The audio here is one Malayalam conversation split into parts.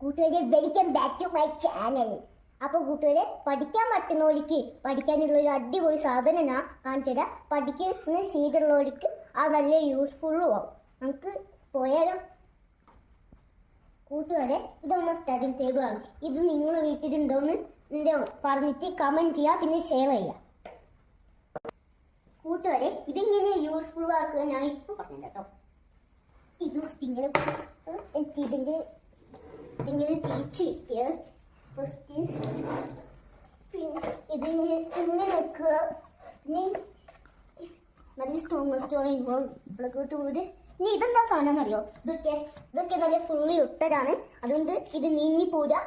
കൂട്ടുകാരെ welcome back to my channel. അപ്പോൾ കൂട്ടുകാരെ പഠിക്കാൻ പറ്റുന്നവർക്ക് പഠിക്കാനുള്ള ഒരു അടിപൊളി സാധനം ഞാൻ കാണിച്ചുതരാം. പഠിക്കുന്ന ശീലമുള്ളവർക്ക് അത് നല്ല യൂസ്ഫുള്ളും ആവും. നമുക്ക് പോയാലോ? കൂട്ടുകാരെ, ഇത് നമ്മൾ സ്റ്റഡി ടേബിളാണ്. ഇത് നിങ്ങളുടെ വീട്ടിലുണ്ടോയെന്ന് പറഞ്ഞിട്ട് കമൻറ്റ് ചെയ്യുക, പിന്നെ ഷെയർ ചെയ്യുക. കൂട്ടുകാരെ, ഇതിങ്ങനെ യൂസ്ഫുൾ ആക്കുക ഞാൻ ഇപ്പോൾ പറഞ്ഞു കേട്ടോ. ഇത് ഇങ്ങനെ ഇങ്ങനെ തിരിച്ച് വെക്കുക. ഫസ്റ്റ് പിന്നെ ഇതിങ്ങനെ ഇങ്ങനെ വെക്കുക. പിന്നെ നല്ല സ്റ്റോൺ ഇനി ഇതെന്താ സാധനം എന്നറിയോ? ഇതൊക്കെ നല്ല ഫുള്ളി ഒട്ടരാണ്. അതുകൊണ്ട് ഇത് നീങ്ങിപ്പോരാ.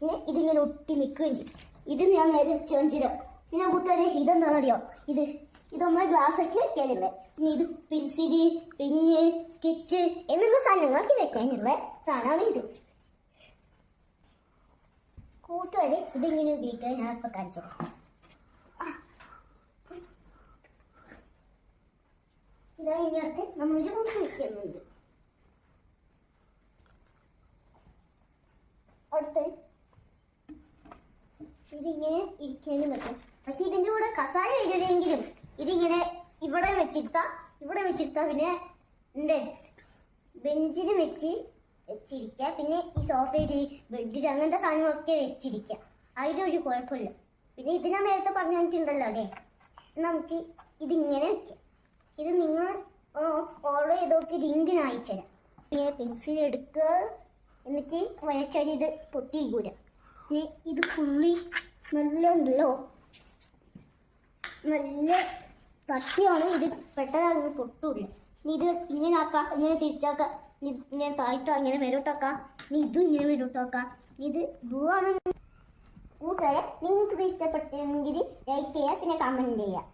പിന്നെ ഇതിങ്ങനെ ഒട്ടി നിൽക്കുകയും ചെയ്യും. ഇത് ഞാൻ നേരെ വെച്ചുകൊണ്ടിരാം. പിന്നെ കൂട്ടുകാരെ, ഇതെന്താണെന്നറിയോ? ഇത് നമ്മൾ ഗ്ലാസ്സൊക്കെ വെക്കാനില്ലേ. പിന്നെ ഇത് പെൻസില്, പെന്ന്, സ്കെച്ച് എന്നുള്ള സാധനങ്ങളൊക്കെ വെക്കാനുള്ള സാധനമാണ് ഇത്. കൂട്ടുകാരെ, ഇതിങ്ങനെ ഉപയോഗിക്കാൻ ഞാൻ ഇപ്പൊ കാണിച്ചു. ഇതാ ഇതിനകത്ത് നമ്മളൊരു ബുക്ക് വെക്കുന്നുണ്ട്. അടുത്ത് ഇതിങ്ങനെ ഇരിക്കാനും പറ്റും. പക്ഷെ ഇതിന്റെ കൂടെ കസാര വരില്ലെങ്കിലും ഇതിങ്ങനെ ഇവിടെ വെച്ചിരുത്താം. പിന്നെ ഉണ്ട് ബെഞ്ചിന് വെച്ചിരിക്കുക. പിന്നെ ഈ സോഫയിൽ, ബെഡിൽ അങ്ങനത്തെ സാധനങ്ങളൊക്കെ വെച്ചിരിക്കുക. അതിലൊരു കുഴപ്പമില്ല. പിന്നെ ഇത് ഞാൻ നേരത്തെ പറഞ്ഞു തന്നിട്ടുണ്ടല്ലോ അല്ലേ. നമുക്ക് ഇതിങ്ങനെ വെക്കാം. ഇത് നിങ്ങൾ ഓർഡർ ചെയ്തൊക്കെ ലിങ്കിന് അയച്ചുതരാം. ഇങ്ങനെ പെൻസിൽ എടുക്കുക, എന്നിട്ട് വരച്ചാൽ ഇത് പൊട്ടിക്കൂല. പിന്നെ ഇത് ഫുള്ളി നല്ല ഉണ്ടല്ലോ, നല്ല കട്ടിയാണ്. ഇത് പെട്ടെന്ന് പൊട്ടൂല. ഇനി ഇത് ഇങ്ങനെ ആക്കാം, ഇങ്ങനെ തിരിച്ചാക്കാം, ഇങ്ങനെ താഴ്ത്താം, ഇങ്ങനെ മേലോട്ടാക്കാം. ഇനി ഇതും ഇങ്ങനെ മേലോട്ടാക്കാം. ഇത് ബ്ലൂ ആണ്. കൂട്ടുകാരെ, നിങ്ങൾക്ക് ഇഷ്ടപ്പെട്ടെങ്കിൽ ലൈക്ക് ചെയ്യുക, പിന്നെ കമൻറ്റ് ചെയ്യുക.